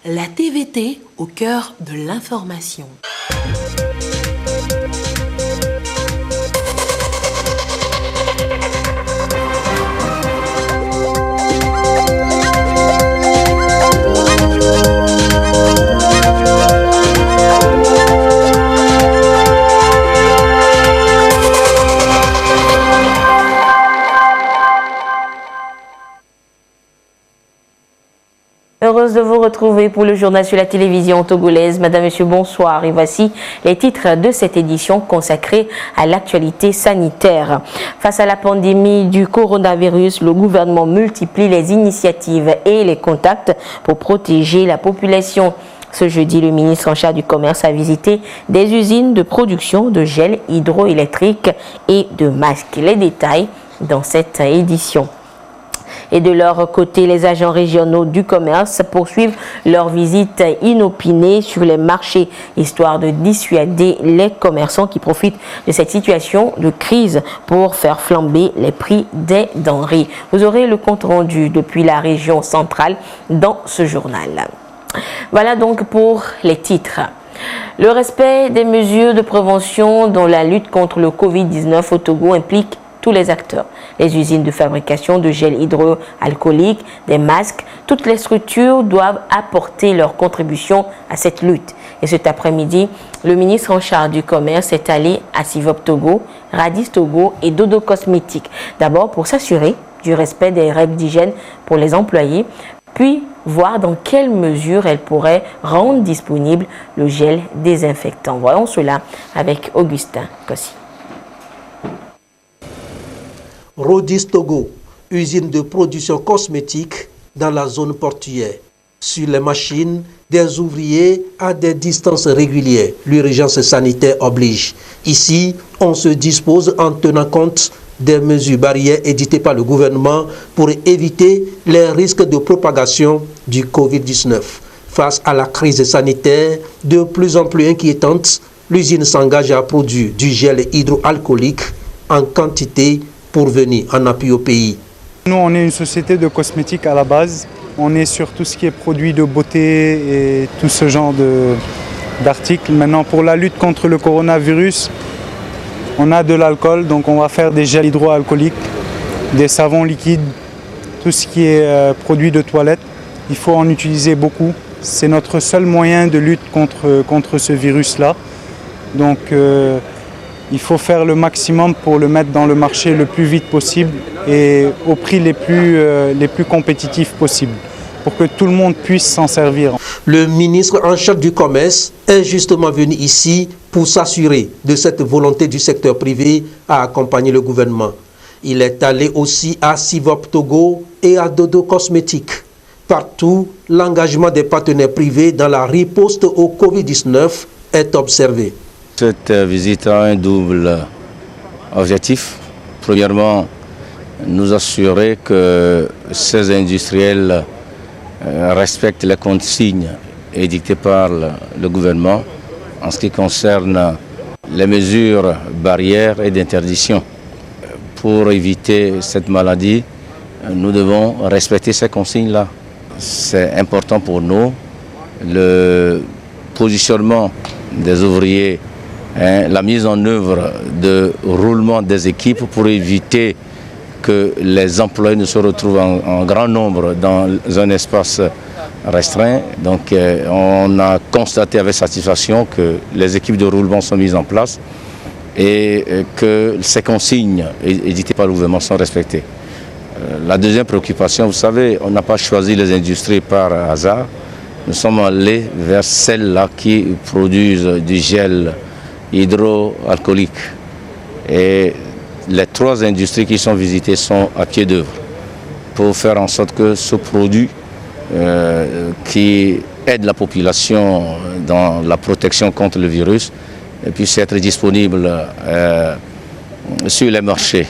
La TVT au cœur de l'information. Heureuse de vous retrouver pour le journal sur la télévision togolaise. Madame, Monsieur, bonsoir. Et voici les titres de cette édition consacrée à l'actualité sanitaire. Face à la pandémie du coronavirus, le gouvernement multiplie les initiatives et les contacts pour protéger la population. Ce jeudi, le ministre en charge du commerce a visité des usines de production de gel hydroélectrique et de masques. Les détails dans cette édition. Et de leur côté, les agents régionaux du commerce poursuivent leur visite inopinée sur les marchés, histoire de dissuader les commerçants qui profitent de cette situation de crise pour faire flamber les prix des denrées. Vous aurez le compte rendu depuis la région centrale dans ce journal. Voilà donc pour les titres. Le respect des mesures de prévention dans la lutte contre le Covid-19 au Togo implique tous les acteurs, les usines de fabrication de gel hydroalcoolique, des masques, toutes les structures doivent apporter leur contribution à cette lutte. Et cet après-midi, le ministre en charge du commerce est allé à Sivop Togo, Radis Togo et Dodo Cosmétiques. D'abord pour s'assurer du respect des règles d'hygiène pour les employés, puis voir dans quelle mesure elle pourrait rendre disponible le gel désinfectant. Voyons cela avec Augustin Kossi. Radis Togo, usine de production cosmétique dans la zone portuaire. Sur les machines, des ouvriers à des distances régulières. L'urgence sanitaire oblige. Ici, on se dispose en tenant compte des mesures barrières éditées par le gouvernement pour éviter les risques de propagation du Covid-19. Face à la crise sanitaire de plus en plus inquiétante, l'usine s'engage à produire du gel hydroalcoolique en quantité pour venir en appui au pays. Nous, on est une société de cosmétiques à la base. On est sur tout ce qui est produits de beauté et tout ce genre d'articles. Maintenant, pour la lutte contre le coronavirus, on a de l'alcool, donc on va faire des gels hydroalcooliques, des savons liquides, tout ce qui est produits de toilette. Il faut en utiliser beaucoup. C'est notre seul moyen de lutte contre ce virus-là. Donc, il faut faire le maximum pour le mettre dans le marché le plus vite possible et au prix les plus compétitifs possibles pour que tout le monde puisse s'en servir. Le ministre en charge du commerce est justement venu ici pour s'assurer de cette volonté du secteur privé à accompagner le gouvernement. Il est allé aussi à Sivop Togo et à Dodo Cosmétiques. Partout, l'engagement des partenaires privés dans la riposte au Covid-19 est observé. Cette visite a un double objectif. Premièrement, nous assurer que ces industriels respectent les consignes édictées par le gouvernement en ce qui concerne les mesures barrières et d'interdiction. Pour éviter cette maladie, nous devons respecter ces consignes-là. C'est important pour nous. Le positionnement des ouvriers, la mise en œuvre de roulement des équipes pour éviter que les employés ne se retrouvent en grand nombre dans un espace restreint. Donc on a constaté avec satisfaction que les équipes de roulement sont mises en place et que ces consignes éditées par le gouvernement sont respectées. La deuxième préoccupation, vous savez, on n'a pas choisi les industries par hasard. Nous sommes allés vers celles-là qui produisent du gel hydroalcoolique. Et les trois industries qui sont visitées sont à pied d'œuvre pour faire en sorte que ce produit qui aide la population dans la protection contre le virus puisse être disponible sur les marchés.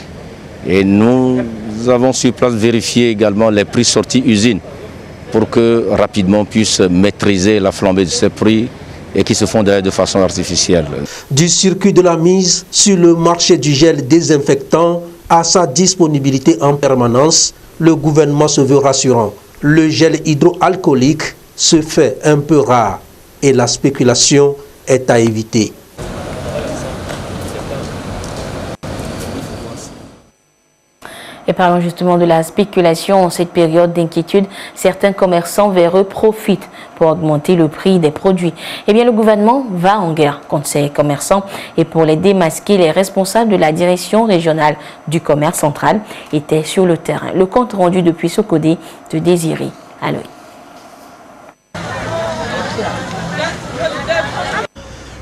Et nous avons sur place vérifié également les prix sortis usine pour que rapidement on puisse maîtriser la flambée de ces prix et qui se font d'ailleurs de façon artificielle. Du circuit de la mise sur le marché du gel désinfectant à sa disponibilité en permanence, le gouvernement se veut rassurant. Le gel hydroalcoolique Ce fait un peu rare et la spéculation est à éviter. Et parlons justement de la spéculation. En cette période d'inquiétude, certains commerçants véreux profitent pour augmenter le prix des produits. Eh bien, le gouvernement va en guerre contre ces commerçants et pour les démasquer, les responsables de la direction régionale du commerce central étaient sur le terrain. Le compte rendu depuis Sokodé de Désiré Aloy.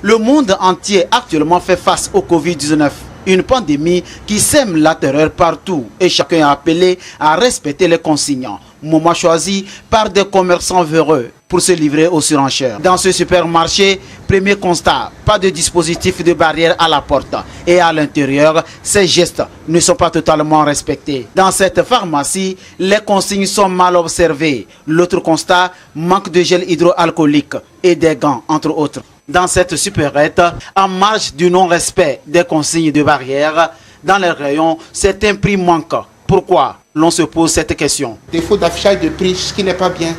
Le monde entier actuellement fait face au Covid-19. Une pandémie qui sème la terreur partout et chacun est appelé à respecter les consignes. Moment choisi par des commerçants véreux pour se livrer aux surenchères. Dans ce supermarché, premier constat, pas de dispositif de barrière à la porte. Et à l'intérieur, ces gestes ne sont pas totalement respectés. Dans cette pharmacie, les consignes sont mal observées. L'autre constat, manque de gel hydroalcoolique et des gants, entre autres. Dans cette supérette, en marge du non-respect des consignes de barrière, dans les rayons, certains prix manquent. Pourquoi? L'on se pose cette question. Défaut d'affichage de prix, ce qui n'est pas bien.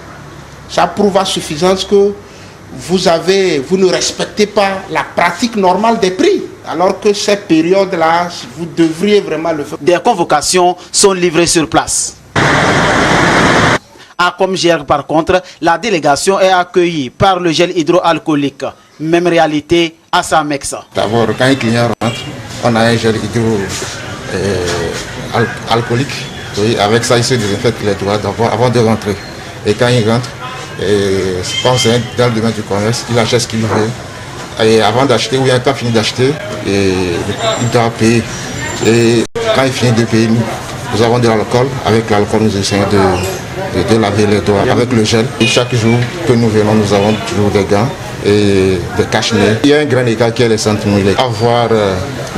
Ça prouve à suffisance que vous ne respectez pas la pratique normale des prix. Alors que cette période-là, vous devriez vraiment le faire. Des convocations sont livrées sur place. À Comgère, par contre, la délégation est accueillie par le gel hydroalcoolique. Même réalité à Samex. D'abord, quand un client rentre, on a un gel hydroalcoolique. Oui, avec ça, il se désinfecte les doigts avant de rentrer. Et quand il rentre, je pense dans le domaine du commerce, il achète ce qu'il veut. Et avant d'acheter, ou bien quand il finit d'acheter, il doit payer. Et quand il finit de payer, nous avons de l'alcool. Avec l'alcool, nous essayons de laver les doigts avec le gel. Et chaque jour que nous venons, nous avons toujours des gants et des cache-nez. Il y a un grand écart qui est les centres mouillés. Avoir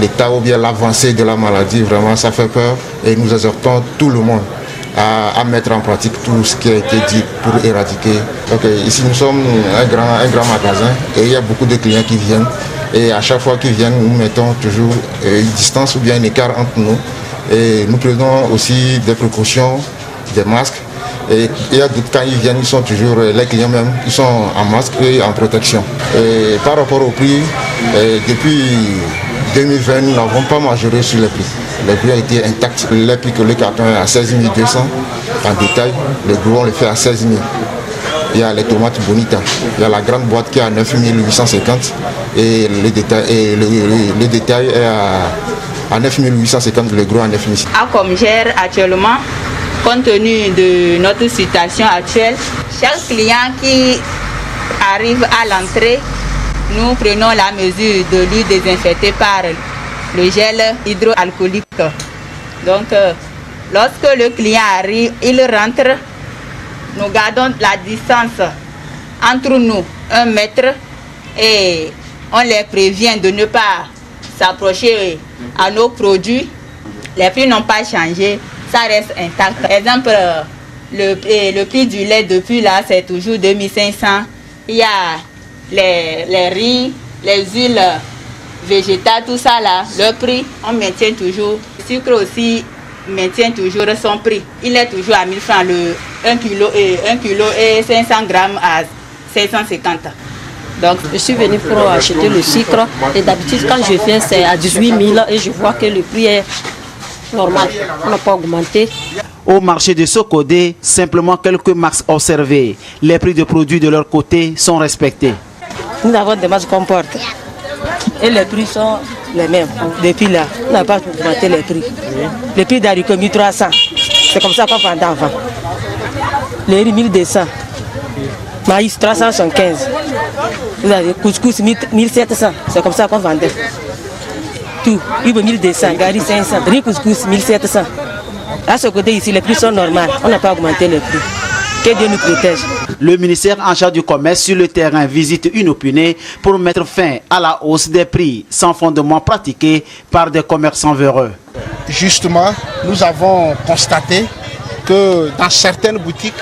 l'état ou bien l'avancée de la maladie, vraiment, ça fait peur. Et nous exhortons tout le monde à mettre en pratique tout ce qui a été dit pour éradiquer. Donc, ici, nous sommes un grand magasin et il y a beaucoup de clients qui viennent. Et à chaque fois qu'ils viennent, nous mettons toujours une distance ou bien un écart entre nous. Et nous prenons aussi des précautions, des masques. Et il y a d'autres, quand ils viennent, ils sont toujours, les clients même, ils sont en masque et en protection. Et par rapport au prix, depuis 2020, nous n'avons pas majoré sur les prix. Les prix ont été intacts. Les prix que le carton est à 16 200 en détail, les gros on les fait à 16 000. Il y a les tomates Bonita, il y a la grande boîte qui est à 9 850 et le détail est à 9 850, le gros à 9 000. À Comgère, actuellement, compte tenu de notre situation actuelle, chaque client qui arrive à l'entrée, nous prenons la mesure de lui désinfecter par le gel hydroalcoolique. Donc, lorsque le client arrive, il rentre, nous gardons la distance entre nous, 1 mètre, et on les prévient de ne pas s'approcher à nos produits. Les prix n'ont pas changé, ça reste intact. Par exemple, le prix du lait depuis là, c'est toujours 2500. Il y a les riz, les huiles végétales, tout ça là, le prix, on maintient toujours. Le sucre aussi maintient toujours son prix. Il est toujours à 1000 francs, le 1 kg et 500 grammes à 550. Donc, je suis venue pour acheter le sucre et d'habitude quand je viens c'est à 18 000 et je vois que le prix est normal, on n'a pas augmenté. Au marché de Sokodé, simplement quelques marques observées. Les prix de produits de leur côté sont respectés. Nous avons des masques qu'on porte et les prix sont les mêmes. Depuis là, on n'a pas augmenté les prix. Les prix d'haricots 1300, c'est comme ça qu'on vendait avant. Les riz 1200, maïs 375. Vous avez couscous 1700, c'est comme ça qu'on vendait. Tout, Ibo 1200, gari 500, riz couscous 1700. À ce côté ici, les prix sont normaux, on n'a pas augmenté les prix. Que Dieu nous protège. Le ministère en charge du commerce sur le terrain visite Inopiné pour mettre fin à la hausse des prix sans fondement pratiquée par des commerçants véreux. Justement, nous avons constaté que dans certaines boutiques,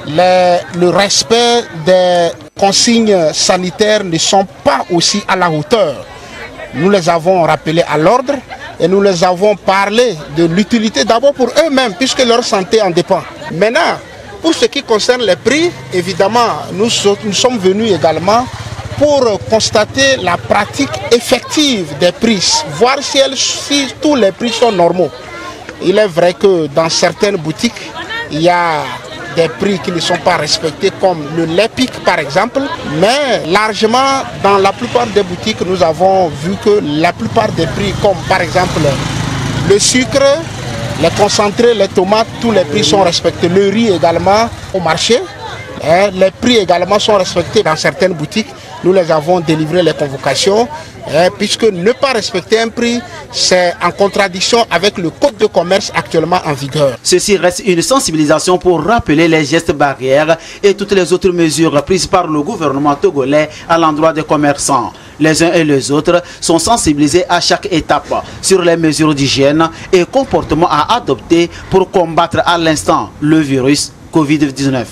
le respect des consignes sanitaires ne sont pas aussi à la hauteur. Nous les avons rappelés à l'ordre et nous les avons parlé de l'utilité d'abord pour eux-mêmes puisque leur santé en dépend. Maintenant, pour ce qui concerne les prix, évidemment, nous sommes venus également pour constater la pratique effective des prix, voir si tous les prix sont normaux. Il est vrai que dans certaines boutiques, il y a des prix qui ne sont pas respectés, comme le lait pic par exemple, mais largement dans la plupart des boutiques, nous avons vu que la plupart des prix, comme par exemple le sucre, les concentrés, les tomates, tous les prix sont respectés. Le riz également au marché, les prix également sont respectés dans certaines boutiques. Nous les avons délivré les convocations, puisque ne pas respecter un prix, c'est en contradiction avec le code de commerce actuellement en vigueur. Ceci reste une sensibilisation pour rappeler les gestes barrières et toutes les autres mesures prises par le gouvernement togolais à l'endroit des commerçants. Les uns et les autres sont sensibilisés à chaque étape sur les mesures d'hygiène et comportements à adopter pour combattre à l'instant le virus Covid-19.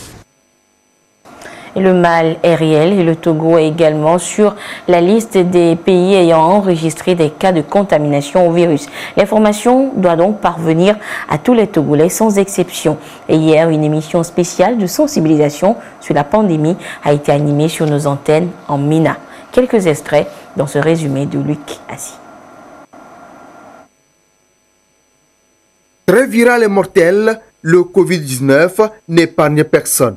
Et le mal est réel et le Togo est également sur la liste des pays ayant enregistré des cas de contamination au virus. L'information doit donc parvenir à tous les Togolais sans exception. Et hier, une émission spéciale de sensibilisation sur la pandémie a été animée sur nos antennes en Mina. Quelques extraits dans ce résumé de Luc Assi. Très viral et mortel, le Covid-19 n'épargne personne.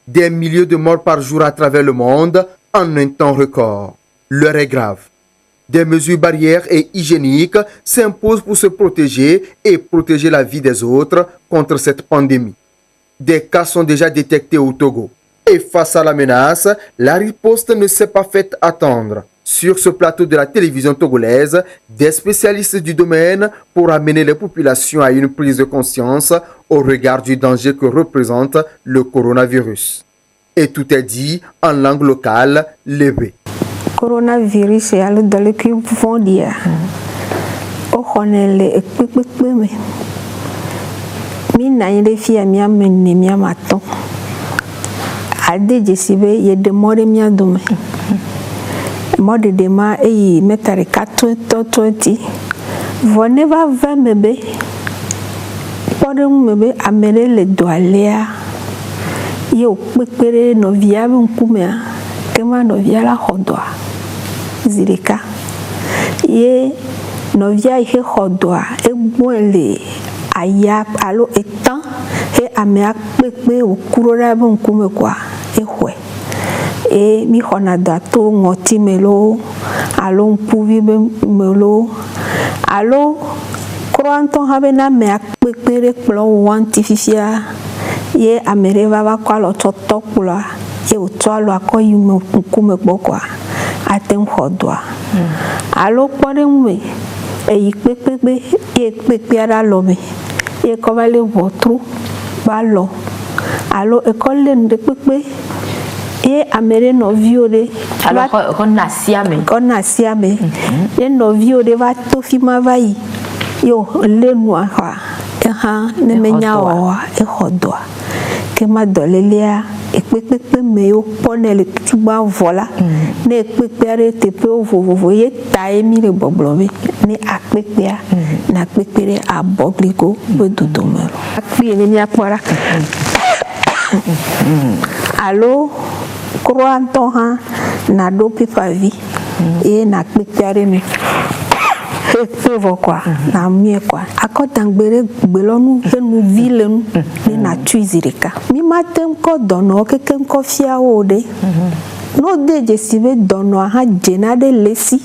Des milliers de morts par jour à travers le monde en un temps record. L'heure est grave. Des mesures barrières et hygiéniques s'imposent pour se protéger et protéger la vie des autres contre cette pandémie. Des cas sont déjà détectés au Togo. Et face à la menace, la riposte ne s'est pas faite attendre. Sur ce plateau de la télévision togolaise, des spécialistes du domaine pour amener les populations à une prise de conscience au regard du danger que représente le coronavirus. Et tout est dit en langue locale, lébé. Coronavirus, c'est alors dans le cul pouvons dire. Au connaît les pépépémé. Mina yende fia mia menne mia maton. Ade jesibe ye demore mia dome. Mode de ma e metare 420. Voneva va mebe. Podem mebe amere le doalea. Yo pekpere novia bunkumea. Kema novia la hodoa. Zirika. Ye novia ihe hodoa. Egwele aya alo etan. He amea pekpe ukurora bunkume kwa. Ehwe. E mi honada to ngoti melo alo mpuvi melo alo kwanto habe na me akpekpere kplo wantififia ye amereva va kwa lo totokula ye utwalo akoyume nkume gbokwa atem hodwa alo kware mwe e ikpekpekpe ye kpekpe ara lobe ye kovale votru balo alo ekole ndekpekpe et amere novio de alors on a siame et novio de va to fima vai yo le noa ha ne menya o e hodoa ke ma dolelia e pepepe me yo pone le tuba vola ne pepere te pe vovovo ye tae mi le boblobe ne akpepea na pepere a bobligo be dodomero akpi ne mi apora allo Croanto ha na do pipavi e na kpekare mi evo kwa na mie kwa akotangbere gbelonu enu vilenu ni na tuizirika mi matem ko dono keke ko fia ode no de jesibe dono ha jenade lesi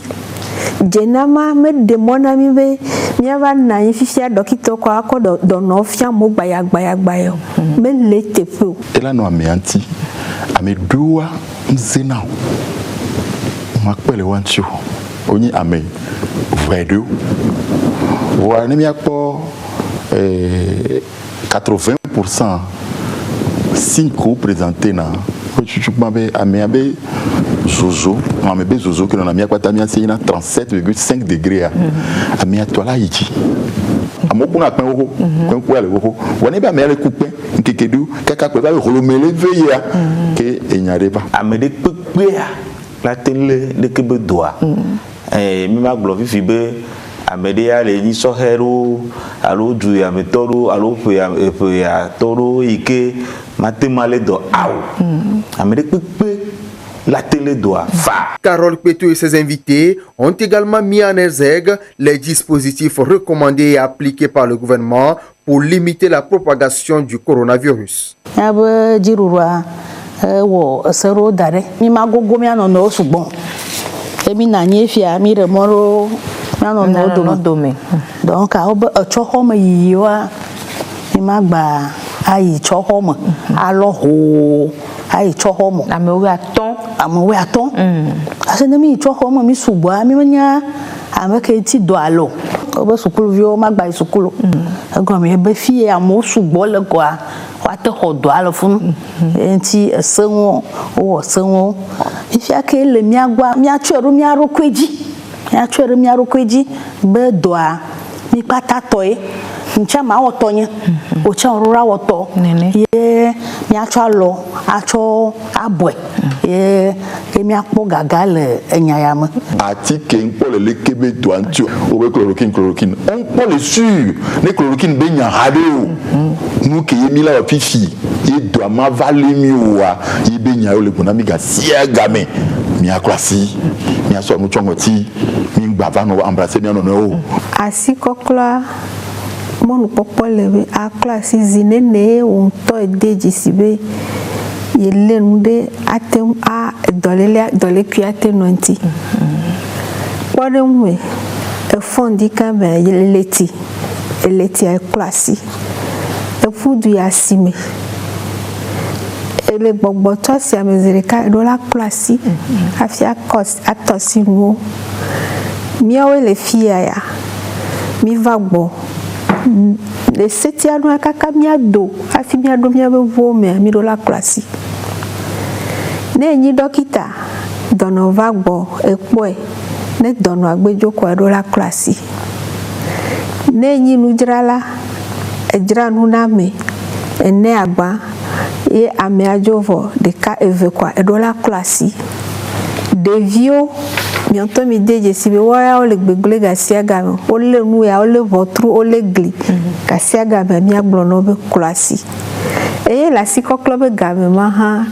jenama me demona mi be mi ava na ififia dokito kwa ko dono fia mo gbaya me lete fu ela no ameanti amedua mzena makwele wanchu onyi ame vredo voilà mi akpo 80% 5 présenté na chuchumabe ame zozo amebe zozo que na mi akwata mi asina 37,5 degrés ame atola yiki amokuna pen wo pen ko ale wo woni ba me ale coupe nkekedu kaka ko ba holomele veya ke enyare ba amede pepe la tenle de ke bedoa mi ma glo fifi be amede ya le ni sohero alo du ya metoro alo pe ya toro ike La télé doit faire. Carole Pétou et ses invités ont également mis en exergue les dispositifs recommandés et appliqués par le gouvernement pour limiter la propagation du coronavirus. Ayi chohomo amewe aton asenemi chohomo mi suboa mi manya ameke ti do alo obe sukulu vio magba sukulu agom e be fie amo subo le kwa wa te ho do alo fun enti esenwo o senwo ifia ke le miagwa miatweru miarokweji be doa mi pata toye ncha ma wotonye o cha rura woto ye mi achalo acho abwe ye mi akpo gaga le enyayama atike npo le kebe to antio o be chloroquine on po le sûr ne chloroquine be nya hade o nu ke yemi la fifi e do ma vale mi wa e be nya o le bona mi ga sia game mi akwasi mi aso nu chongoti mi gbava no embrasser mi no asi kokla mon popole a classe zinene on to deji sibe yele nde atem a dole kuate nonti pore nwe e fondi ka be yeleti a classe e fudu ya sime ele gbogbo to si amezereka do la classe afia cost atosi no miawe le fia ya mi vagbo le setiano akaka miado afi miado miabe vome mi do la classe ne nyi dokita dono vagbo epoe ne dono agbejo ko do la classe ne nyi nudrala ejra nuname ene agba e ame ajovo de ka eve kwa do la classe devio bientôt mi deje sibe wa ole gbegle gasiaga ole nu ya ole votru ole gli gasiaga ba mi aglono be klasi e la sikoklo game ma ha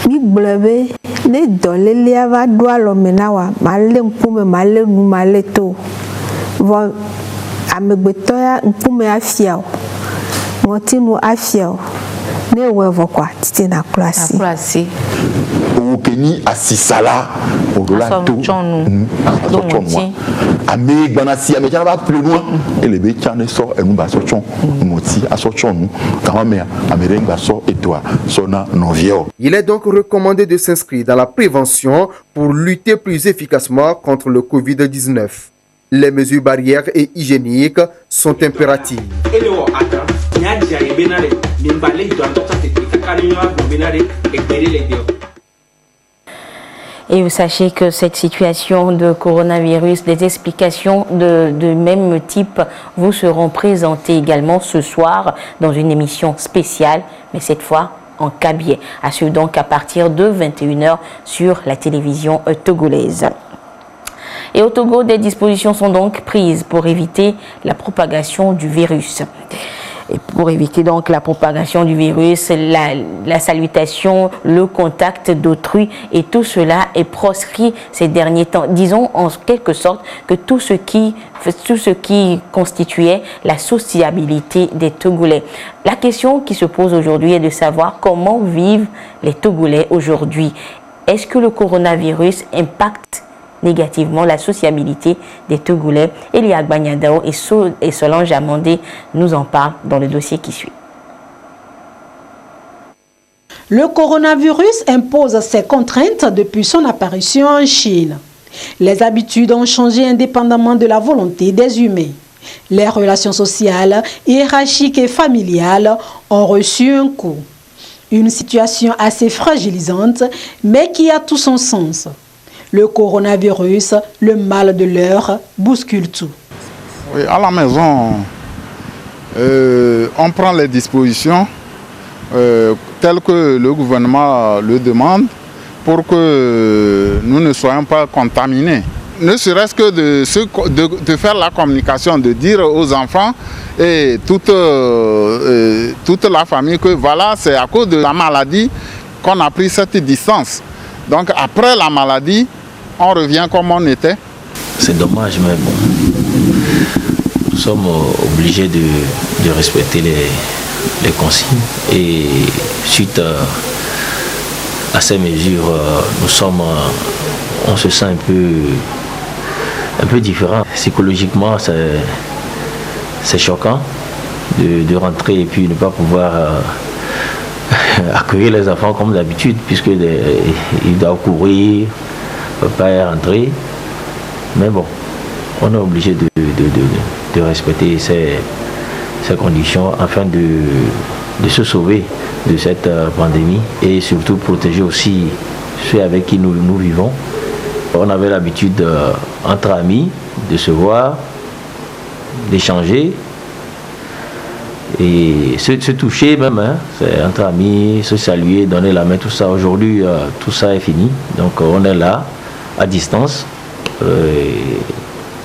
mi blebe ne dolele ava do alo menawa male mpume male nu male to vo amegbeto ya mpume afia motinu afia ne wevo kwa titi na klasi Keni asisala odola to ame gbanasi ame jana ba plus loin et le be chane so enu ba so chon moti aso chon quand même amere ngba so etwa sona novio. Il est donc recommandé de s'inscrire dans la prévention pour lutter plus efficacement contre le Covid-19. Les mesures barrières et hygiéniques sont impératives. Et vous sachez que cette situation de coronavirus, des explications de même type vous seront présentées également ce soir dans une émission spéciale, mais cette fois en cabiais. À suivre donc à partir de 21h sur la télévision togolaise. Et au Togo, des dispositions sont donc prises pour éviter la propagation du virus. Et pour éviter donc la propagation du virus, la salutation, le contact d'autrui et tout cela est proscrit ces derniers temps. Disons en quelque sorte que tout ce qui constituait la sociabilité des Togolais. La question qui se pose aujourd'hui est de savoir comment vivent les Togolais aujourd'hui. Est-ce que le coronavirus impacte négativement la sociabilité des Togolais? Elia Gbanyadao et Solange Amandé nous en parlent dans le dossier qui suit. Le coronavirus impose ses contraintes depuis son apparition en Chine. Les habitudes ont changé indépendamment de la volonté des humains. Les relations sociales, hiérarchiques et familiales ont reçu un coup. Une situation assez fragilisante, mais qui a tout son sens. Le coronavirus, le mal de l'heure, bouscule tout. Oui, à la maison, on prend les dispositions telles que le gouvernement le demande pour que nous ne soyons pas contaminés. ne serait-ce que de faire la communication, de dire aux enfants et toute la famille que voilà, c'est à cause de la maladie qu'on a pris cette distance. Donc après la maladie, on revient comme on était. C'est dommage, mais bon, nous sommes obligés de respecter les consignes. Et suite à ces mesures, on se sent un peu différent. Psychologiquement, c'est choquant de rentrer et puis ne pas pouvoir accueillir les enfants comme d'habitude, puisqu'ils doivent courir, ne peuvent pas y rentrer. Mais bon, on est obligé de respecter ces conditions afin de se sauver de cette pandémie et surtout protéger aussi ceux avec qui nous vivons. On avait l'habitude entre amis de se voir, d'échanger et se toucher même, hein. C'est entre amis, se saluer, donner la main, tout ça. Aujourd'hui, tout ça est fini. Donc on est là, à distance.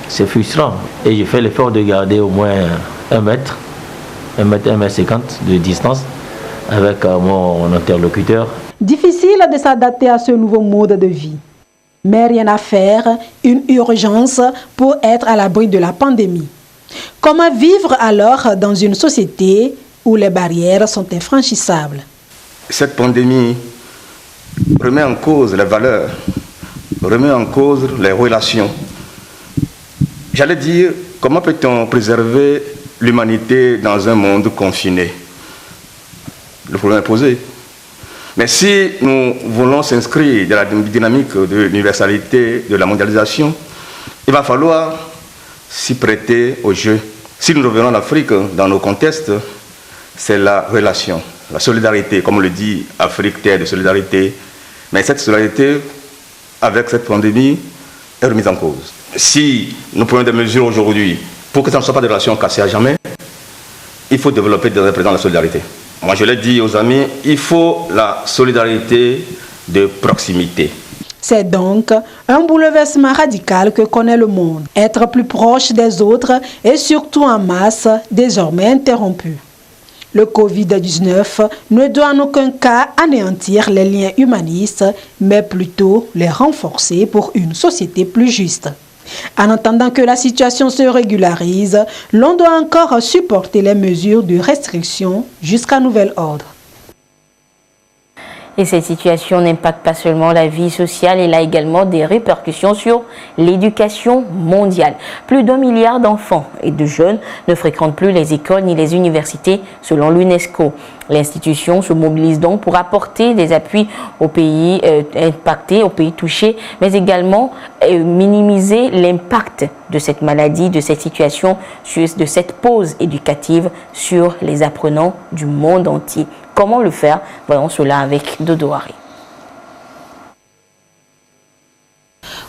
C'est frustrant. Et je fais l'effort de garder au moins 1 mètre 1m50 de distance avec mon interlocuteur. Difficile de s'adapter à ce nouveau mode de vie. Mais rien à faire, une urgence pour être à l'abri de la pandémie. Comment vivre alors dans une société où les barrières sont infranchissables? Cette pandémie remet en cause les valeurs, remet en cause les relations. J'allais dire, comment peut-on préserver l'humanité dans un monde confiné? Le problème est posé. Mais si nous voulons s'inscrire dans la dynamique de l'universalité, de la mondialisation, il va falloir s'y prêter au jeu. Si nous revenons en Afrique, dans nos contextes, c'est la relation, la solidarité, comme on le dit, Afrique, terre de solidarité. Mais cette solidarité, avec cette pandémie, est remise en cause. Si nous prenons des mesures aujourd'hui pour que ça ne soit pas de relations cassées à jamais, il faut développer dès à présent la solidarité. Moi, je l'ai dit aux amis, il faut la solidarité de proximité. C'est donc un bouleversement radical que connaît le monde. Être plus proche des autres et surtout en masse, désormais interrompu. Le Covid-19 ne doit en aucun cas anéantir les liens humanistes, mais plutôt les renforcer pour une société plus juste. En attendant que la situation se régularise, l'on doit encore supporter les mesures de restriction jusqu'à nouvel ordre. Et cette situation n'impacte pas seulement la vie sociale, elle a également des répercussions sur l'éducation mondiale. Plus d'1 milliard d'enfants et de jeunes ne fréquentent plus les écoles ni les universités selon l'UNESCO. L'institution se mobilise donc pour apporter des appuis aux pays impactés, aux pays touchés, mais également minimiser l'impact de cette maladie, de cette situation, de cette pause éducative sur les apprenants du monde entier. Comment le faire? Voyons cela avec Dodo Harry.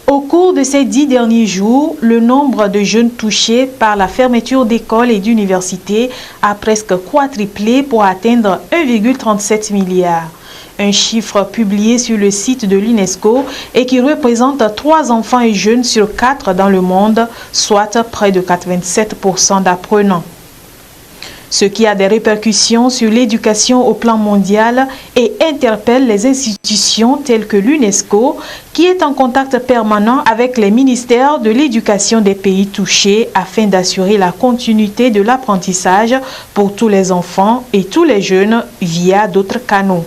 Au cours de ces 10 derniers jours, le nombre de jeunes touchés par la fermeture d'écoles et d'universités a presque quadruplé pour atteindre 1,37 milliard. Un chiffre publié sur le site de l'UNESCO et qui représente 3 enfants et jeunes sur 4 dans le monde, soit près de 87% d'apprenants. Ce qui a des répercussions sur l'éducation au plan mondial et interpelle les institutions telles que l'UNESCO, qui est en contact permanent avec les ministères de l'éducation des pays touchés afin d'assurer la continuité de l'apprentissage pour tous les enfants et tous les jeunes via d'autres canaux.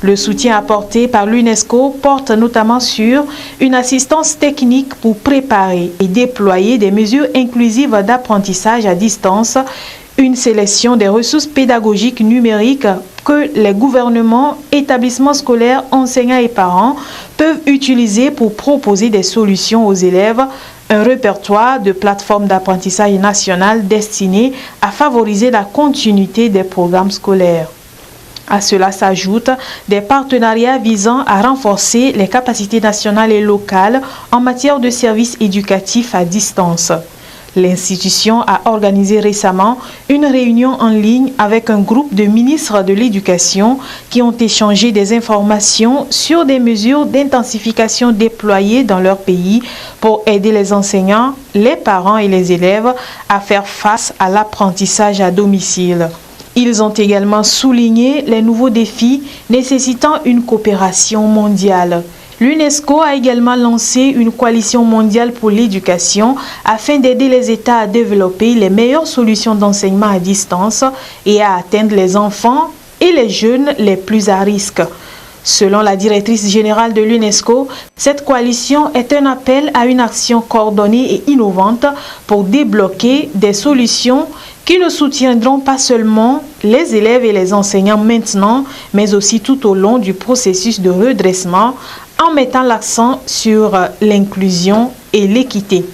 Le soutien apporté par l'UNESCO porte notamment sur une assistance technique pour préparer et déployer des mesures inclusives d'apprentissage à distance, une sélection des ressources pédagogiques numériques que les gouvernements, établissements scolaires, enseignants et parents peuvent utiliser pour proposer des solutions aux élèves, un répertoire de plateformes d'apprentissage nationales destinées à favoriser la continuité des programmes scolaires. À cela s'ajoutent des partenariats visant à renforcer les capacités nationales et locales en matière de services éducatifs à distance. L'institution a organisé récemment une réunion en ligne avec un groupe de ministres de l'Éducation qui ont échangé des informations sur des mesures d'intensification déployées dans leur pays pour aider les enseignants, les parents et les élèves à faire face à l'apprentissage à domicile. Ils ont également souligné les nouveaux défis nécessitant une coopération mondiale. L'UNESCO a également lancé une coalition mondiale pour l'éducation afin d'aider les États à développer les meilleures solutions d'enseignement à distance et à atteindre les enfants et les jeunes les plus à risque. Selon la directrice générale de l'UNESCO, cette coalition est un appel à une action coordonnée et innovante pour débloquer des solutions qui ne soutiendront pas seulement les élèves et les enseignants maintenant, mais aussi tout au long du processus de redressement, en mettant l'accent sur l'inclusion et l'équité.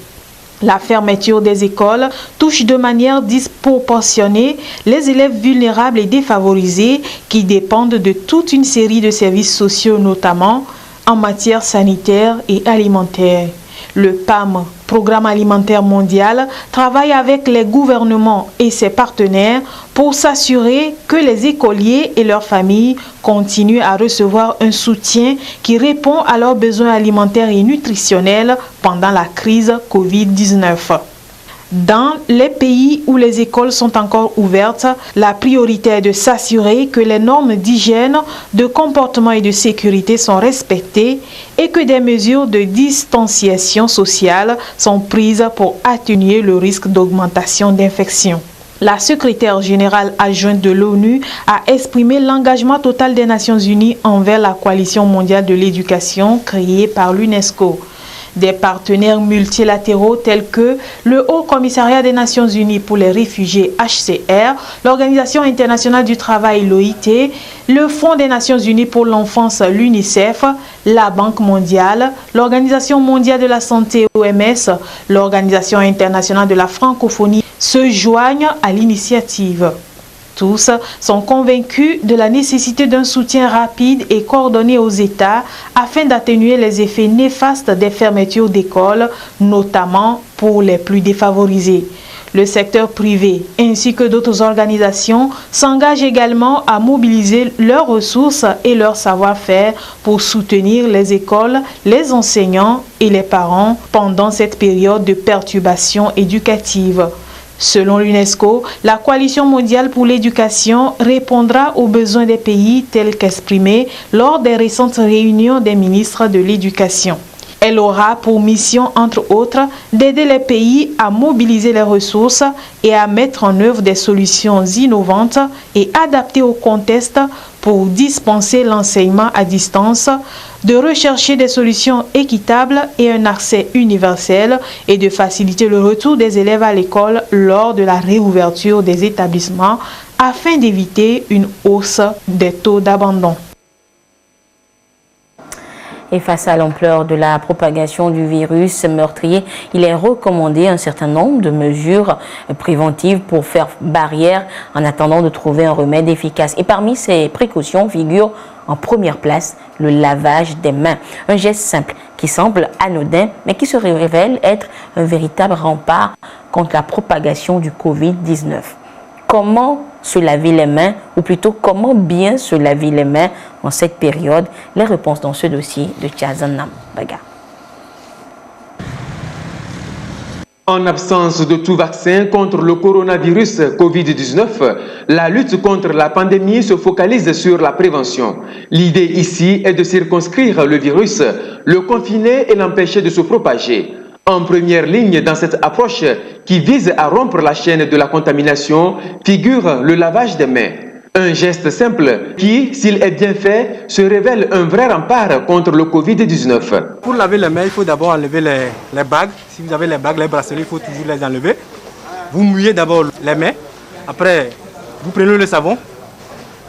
La fermeture des écoles touche de manière disproportionnée les élèves vulnérables et défavorisés qui dépendent de toute une série de services sociaux, notamment en matière sanitaire et alimentaire. Le PAM, Programme alimentaire mondial, travaille avec les gouvernements et ses partenaires pour s'assurer que les écoliers et leurs familles continuent à recevoir un soutien qui répond à leurs besoins alimentaires et nutritionnels pendant la crise Covid-19. Dans les pays où les écoles sont encore ouvertes, la priorité est de s'assurer que les normes d'hygiène, de comportement et de sécurité sont respectées et que des mesures de distanciation sociale sont prises pour atténuer le risque d'augmentation d'infection. La secrétaire générale adjointe de l'ONU a exprimé l'engagement total des Nations Unies envers la coalition mondiale de l'éducation créée par l'UNESCO. Des partenaires multilatéraux tels que le Haut Commissariat des Nations Unies pour les réfugiés HCR, l'Organisation internationale du travail l'OIT, le Fonds des Nations Unies pour l'enfance l'UNICEF, la Banque mondiale, l'Organisation mondiale de la santé OMS, l'Organisation internationale de la francophonie se joignent à l'initiative. Tous sont convaincus de la nécessité d'un soutien rapide et coordonné aux États afin d'atténuer les effets néfastes des fermetures d'écoles, notamment pour les plus défavorisés. Le secteur privé ainsi que d'autres organisations s'engagent également à mobiliser leurs ressources et leur savoir-faire pour soutenir les écoles, les enseignants et les parents pendant cette période de perturbation éducative. Selon l'UNESCO, la Coalition mondiale pour l'éducation répondra aux besoins des pays tels qu'exprimés lors des récentes réunions des ministres de l'éducation. Elle aura pour mission, entre autres, d'aider les pays à mobiliser les ressources et à mettre en œuvre des solutions innovantes et adaptées au contexte pour dispenser l'enseignement à distance, de rechercher des solutions équitables et un accès universel et de faciliter le retour des élèves à l'école lors de la réouverture des établissements afin d'éviter une hausse des taux d'abandon. Et face à l'ampleur de la propagation du virus meurtrier, il est recommandé un certain nombre de mesures préventives pour faire barrière en attendant de trouver un remède efficace. Et parmi ces précautions figure en première place le lavage des mains. Un geste simple qui semble anodin mais qui se révèle être un véritable rempart contre la propagation du Covid-19. Comment se laver les mains, ou plutôt comment bien se laver les mains en cette période? Les réponses dans ce dossier de Tchazanam Baga. En absence de tout vaccin contre le coronavirus Covid-19, la lutte contre la pandémie se focalise sur la prévention. L'idée ici est de circonscrire le virus, le confiner et l'empêcher de se propager. En première ligne dans cette approche qui vise à rompre la chaîne de la contamination figure le lavage des mains. Un geste simple qui, s'il est bien fait, se révèle un vrai rempart contre le Covid-19. Pour laver les mains, il faut d'abord enlever les bagues. Si vous avez les bagues, les bracelets, il faut toujours les enlever. Vous mouillez d'abord les mains. Après, vous prenez le savon.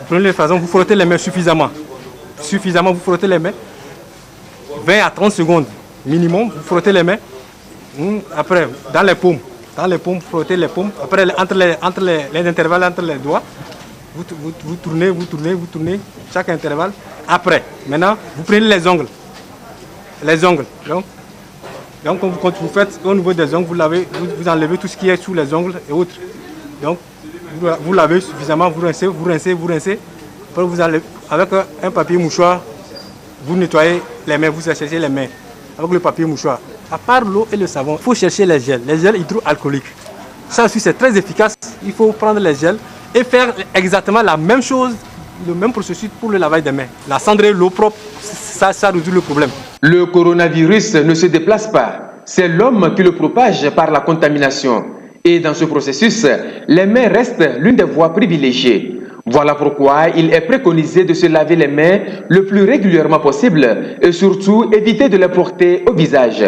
Vous frottez les mains suffisamment. Vous frottez les mains. 20 à 30 secondes minimum, vous frottez les mains. Après, dans les paumes, vous frottez les paumes. Après, entre les intervalles entre les doigts, vous tournez, chaque intervalle. Après, maintenant, vous prenez les ongles. Donc, Donc quand vous faites au niveau des ongles, vous enlevez tout ce qui est sous les ongles et autres. Donc vous lavez suffisamment, vous rincez. Après vous enlevez avec un papier mouchoir, vous nettoyez les mains, vous séchez les mains avec le papier mouchoir. À part l'eau et le savon, il faut chercher les gels hydroalcooliques. Ça aussi c'est très efficace. Il faut prendre les gels et faire exactement la même chose, le même processus pour le lavage des mains. La cendrer, l'eau propre, ça résout le problème. Le coronavirus ne se déplace pas. C'est l'homme qui le propage par la contamination. Et dans ce processus, les mains restent l'une des voies privilégiées. Voilà pourquoi il est préconisé de se laver les mains le plus régulièrement possible et surtout éviter de les porter au visage.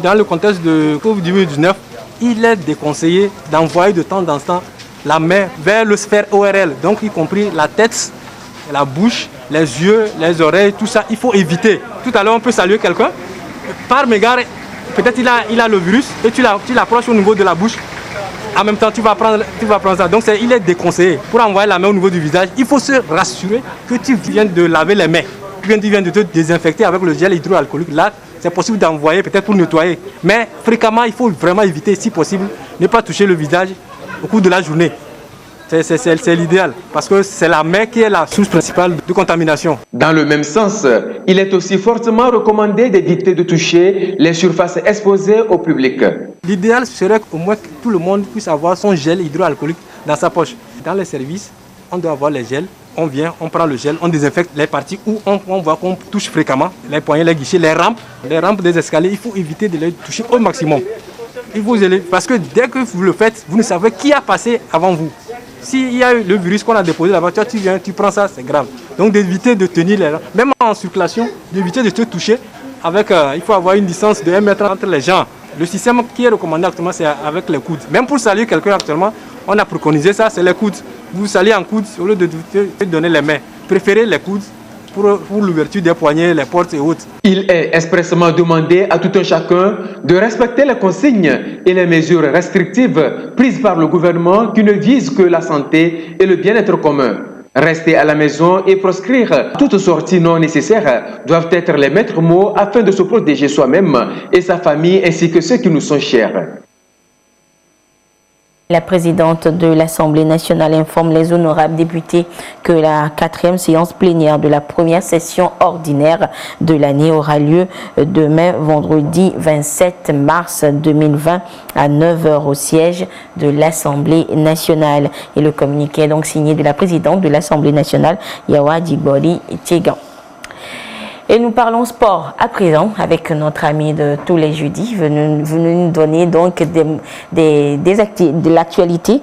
Dans le contexte de Covid-19, il est déconseillé d'envoyer de temps en temps la main vers le sphère ORL, donc y compris la tête, la bouche, les yeux, les oreilles, tout ça, il faut éviter. Tout à l'heure, on peut saluer quelqu'un, par mégarde, peut-être il a le virus et tu l'approches au niveau de la bouche. En même temps, tu vas prendre ça. Donc, il est déconseillé. Pour envoyer la main au niveau du visage, il faut se rassurer que tu viens de laver les mains. Tu viens de te désinfecter avec le gel hydroalcoolique. Là, c'est possible d'envoyer peut-être pour nettoyer. Mais fréquemment, il faut vraiment éviter, si possible, ne pas toucher le visage au cours de la journée. C'est l'idéal, parce que c'est la main qui est la source principale de contamination. Dans le même sens, il est aussi fortement recommandé d'éviter de toucher les surfaces exposées au public. L'idéal serait qu'au moins que tout le monde puisse avoir son gel hydroalcoolique dans sa poche. Dans les services, on doit avoir les gels. On vient, on prend le gel, on désinfecte les parties où on voit qu'on touche fréquemment. Les poignées, les guichets, les rampes des escaliers, il faut éviter de les toucher au maximum. Parce que dès que vous le faites, vous ne savez qui a passé avant vous. S'il y a eu le virus qu'on a déposé là-bas, tu viens, tu prends ça, c'est grave. Donc d'éviter de tenir les... Même en circulation, d'éviter de te toucher. Il faut avoir une distance de 1 mètre entre les gens. Le système qui est recommandé actuellement, c'est avec les coudes. Même pour saluer quelqu'un actuellement, on a préconisé ça, c'est les coudes. Vous saluez en coudes au lieu de te donner les mains. Préférez les coudes pour l'ouverture des poignets, les portes et autres. Il est expressément demandé à tout un chacun de respecter les consignes et les mesures restrictives prises par le gouvernement qui ne visent que la santé et le bien-être commun. Rester à la maison et proscrire toute sortie non nécessaire doivent être les maîtres mots afin de se protéger soi-même et sa famille ainsi que ceux qui nous sont chers. La présidente de l'Assemblée nationale informe les honorables députés que la 4e séance plénière de la première session ordinaire de l'année aura lieu demain, vendredi 27 mars 2020 à 9h au siège de l'Assemblée nationale. Et le communiqué est donc signé de la présidente de l'Assemblée nationale, Yawa Djibori Tchegan. Et nous parlons sport à présent avec notre ami de tous les jeudis, venu nous donner donc de l'actualité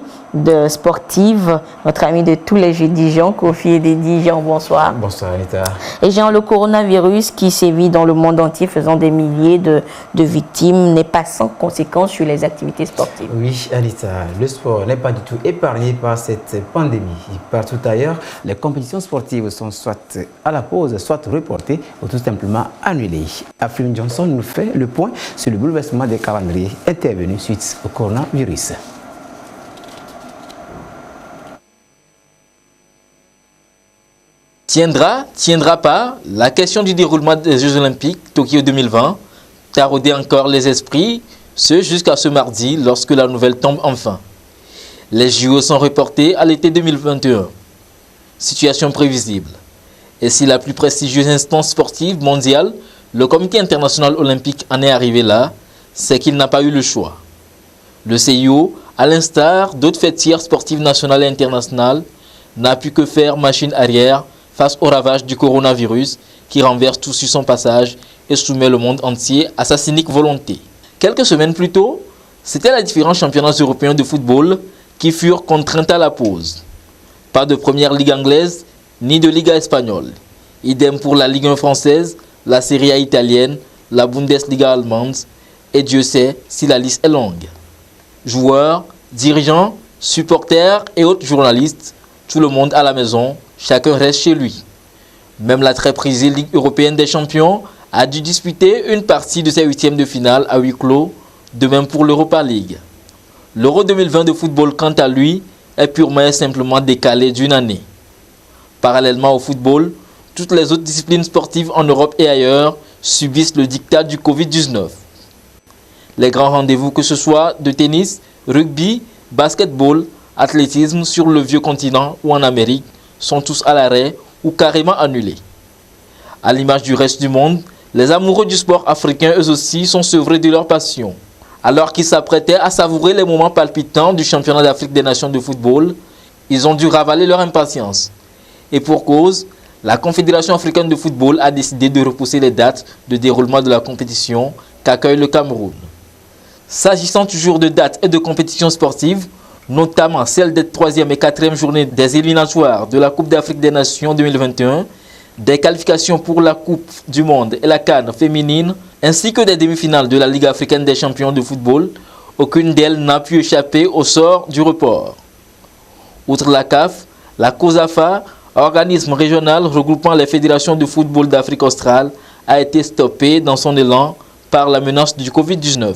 sportive. Notre ami de tous les jeudis, Jean Kofi Dedi. Jean, bonsoir. Bonsoir Anita. Et Jean, le coronavirus qui sévit dans le monde entier, faisant des milliers de victimes, n'est pas sans conséquences sur les activités sportives. Oui Anita, le sport n'est pas du tout épargné par cette pandémie. Partout ailleurs, les compétitions sportives sont soit à la pause, soit reportées ou tout simplement annulées. Afrim Johnson nous fait le point sur le bouleversement des calendriers intervenus suite au coronavirus. Tiendra pas, la question du déroulement des Jeux Olympiques Tokyo 2020 taraudait encore les esprits, jusqu'à ce mardi lorsque la nouvelle tombe enfin. Les JO sont reportés à l'été 2021. Situation prévisible. Et si la plus prestigieuse instance sportive mondiale, le Comité international olympique, en est arrivé là, c'est qu'il n'a pas eu le choix. Le CIO, à l'instar d'autres fêtières sportives nationales et internationales, n'a pu que faire machine arrière face au ravage du coronavirus qui renverse tout sur son passage et soumet le monde entier à sa cynique volonté. Quelques semaines plus tôt, c'était les différents championnats européens de football qui furent contraints à la pause. Pas de première ligue anglaise, ni de Liga espagnole. Idem pour la Ligue 1 française, la Serie A italienne, la Bundesliga allemande, et Dieu sait si la liste est longue. Joueurs, dirigeants, supporters et autres journalistes, tout le monde à la maison, chacun reste chez lui. Même la très prisée Ligue européenne des champions a dû disputer une partie de ses huitièmes de finale à huis clos, de même pour l'Europa League. L'Euro 2020 de football, quant à lui, est purement et simplement décalé d'une année. Parallèlement au football, toutes les autres disciplines sportives en Europe et ailleurs subissent le diktat du Covid-19. Les grands rendez-vous, que ce soit de tennis, rugby, basketball, athlétisme sur le vieux continent ou en Amérique, sont tous à l'arrêt ou carrément annulés. À l'image du reste du monde, les amoureux du sport africain, eux aussi, sont sevrés de leur passion. Alors qu'ils s'apprêtaient à savourer les moments palpitants du championnat d'Afrique des Nations de football, ils ont dû ravaler leur impatience. Et pour cause, la Confédération africaine de football a décidé de repousser les dates de déroulement de la compétition qu'accueille le Cameroun. S'agissant toujours de dates et de compétitions sportives, notamment celle des 3e et 4e journées des éliminatoires de la Coupe d'Afrique des Nations 2021, des qualifications pour la Coupe du Monde et la CAN féminine, ainsi que des demi-finales de la Ligue africaine des champions de football, aucune d'elles n'a pu échapper au sort du report. Outre la CAF, la COSAFA, organisme régional regroupant les fédérations de football d'Afrique australe, a été stoppée dans son élan par la menace du Covid-19.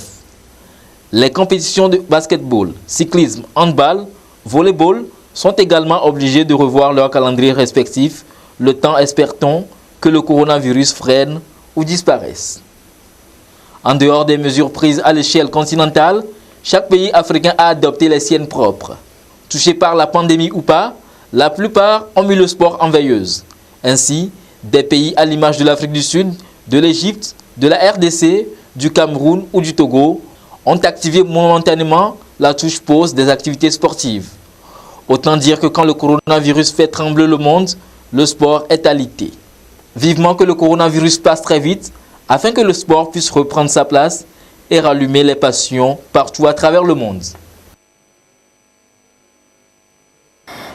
Les compétitions de basketball, cyclisme, handball, volleyball sont également obligées de revoir leur calendrier respectif, le temps, espère-t-on, que le coronavirus freine ou disparaisse. En dehors des mesures prises à l'échelle continentale, chaque pays africain a adopté les siennes propres. Touchés par la pandémie ou pas, la plupart ont mis le sport en veilleuse. Ainsi, des pays à l'image de l'Afrique du Sud, de l'Égypte, de la RDC, du Cameroun ou du Togo ont activé momentanément la touche pause des activités sportives. Autant dire que quand le coronavirus fait trembler le monde, le sport est alité. Vivement que le coronavirus passe très vite, afin que le sport puisse reprendre sa place et rallumer les passions partout à travers le monde.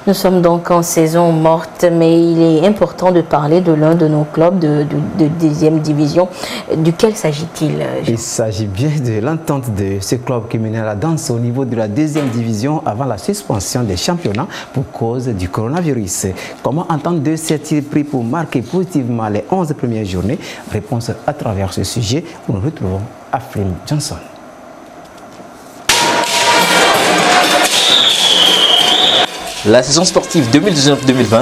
Nous sommes donc en saison morte, mais il est important de parler de l'un de nos clubs de deuxième division. Duquel s'agit-il? Il s'agit bien de l'entente de ce club qui menait la danse au niveau de la deuxième division avant la suspension des championnats pour cause du coronavirus. Comment entendre de s'est-il pris pour marquer positivement les 11 premières journées? Réponse à travers ce sujet où nous retrouvons Afrim Johnson. La saison sportive 2019-2020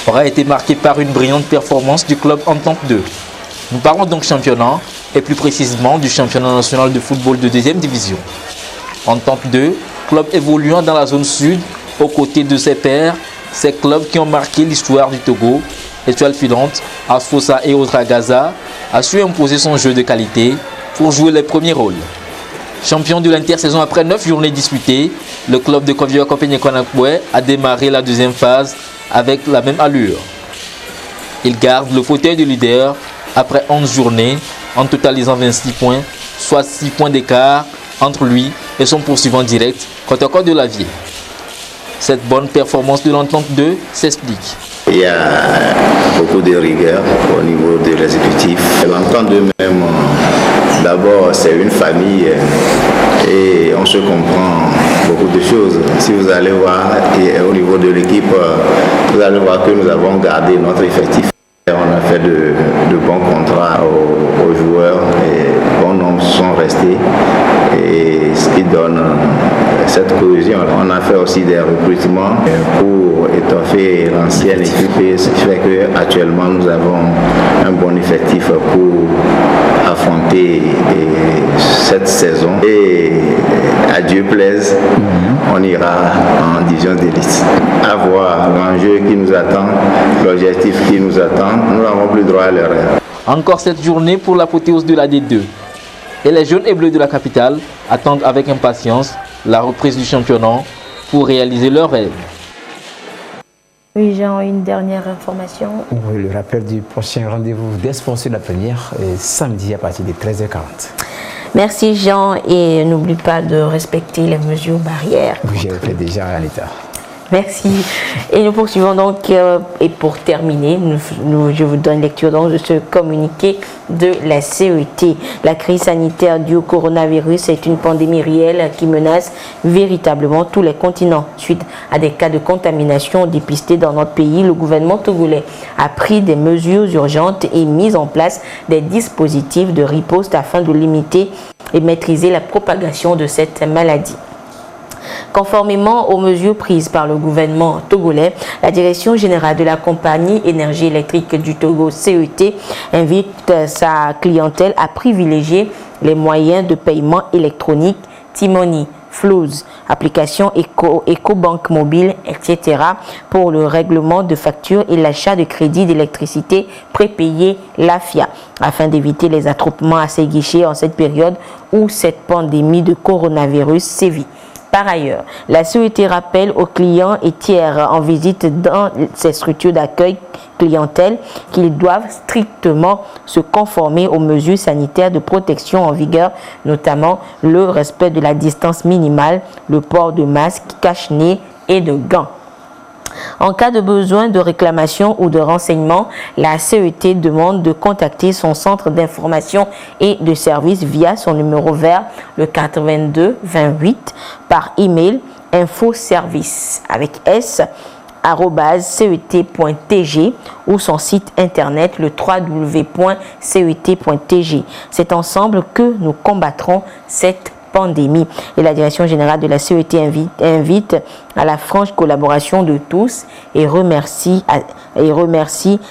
aura été marquée par une brillante performance du club Entente 2. Nous parlons donc championnat et plus précisément du championnat national de football de deuxième division. Entente 2, club évoluant dans la zone sud aux côtés de ses pairs, ces clubs qui ont marqué l'histoire du Togo, Étoile Filante, Asfosa et Ouattara, a su imposer son jeu de qualité pour jouer les premiers rôles. Champion de l'intersaison après 9 journées disputées, le club de Kovio Kopenye-Konakwe a démarré la deuxième phase avec la même allure. Il garde le fauteuil de leader après 11 journées en totalisant 26 points, soit 6 points d'écart entre lui et son poursuivant direct, Kotoko de Lavier. Cette bonne performance de l'Entente 2 s'explique. Il y a beaucoup de rigueur au niveau de l'exécutif. L'Entente 2 même, d'abord c'est une famille et on se comprend beaucoup de choses. Si vous allez voir et au niveau de l'équipe, vous allez voir que nous avons gardé notre effectif. On a fait de bons contrats aux joueurs et bon nombre sont restés, et ce qui donne cette cohésion. On a fait aussi des recrutements pour étoffer l'ancienne équipe, ce qui fait qu'actuellement nous avons un bon effectif pour affronter cette saison. Et à Dieu plaise, on ira en division d'élite. À voir l'enjeu qui nous attend, l'objectif qui nous attend. Nous n'avons plus droit à l'erreur. Encore cette journée pour l'apothéose de la D2. Et les jaunes et bleus de la capitale attendent avec impatience la reprise du championnat pour réaliser leurs rêves. Oui, Jean, une dernière information. Oui, le rappel du prochain rendez-vous des sports sur la première, samedi à partir de 13h40. Merci Jean, et n'oublie pas de respecter les mesures barrières. Oui, je le fais déjà à l'état. Merci. Et nous poursuivons donc, et pour terminer, je vous donne lecture donc de ce communiqué de la CET. La crise sanitaire due au coronavirus est une pandémie réelle qui menace véritablement tous les continents. Suite à des cas de contamination dépistés dans notre pays, le gouvernement togolais a pris des mesures urgentes et mis en place des dispositifs de riposte afin de limiter et maîtriser la propagation de cette maladie. Conformément aux mesures prises par le gouvernement togolais, la Direction générale de la compagnie énergie électrique du Togo, CET, invite sa clientèle à privilégier les moyens de paiement électronique T-Money, Flows, applications EcoBank mobile, etc. pour le règlement de factures et l'achat de crédits d'électricité prépayés LAFIA, afin d'éviter les attroupements à ces guichets en cette période où cette pandémie de coronavirus sévit. Par ailleurs, la CET rappelle aux clients et tiers en visite dans ces structures d'accueil clientèle qu'ils doivent strictement se conformer aux mesures sanitaires de protection en vigueur, notamment le respect de la distance minimale, le port de masques, cache-nez et de gants. En cas de besoin de réclamation ou de renseignement, la CET demande de contacter son centre d'information et de service via son numéro vert, le 82 28, par email infoservice avec s @cet.tg ou son site internet le www.cet.tg. C'est ensemble que nous combattrons cette pandémie. Et la Direction générale de la CET invite à la franche collaboration de tous et remercie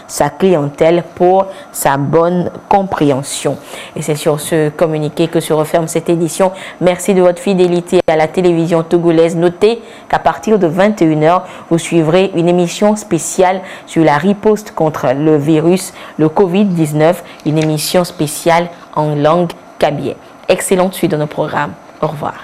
sa clientèle pour sa bonne compréhension. Et c'est sur ce communiqué que se referme cette édition. Merci de votre fidélité à la télévision togolaise. Notez qu'à partir de 21h, vous suivrez une émission spéciale sur la riposte contre le virus, le Covid-19, une émission spéciale en langue kabylie. Excellente suite de nos programmes. Au revoir.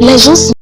L'agence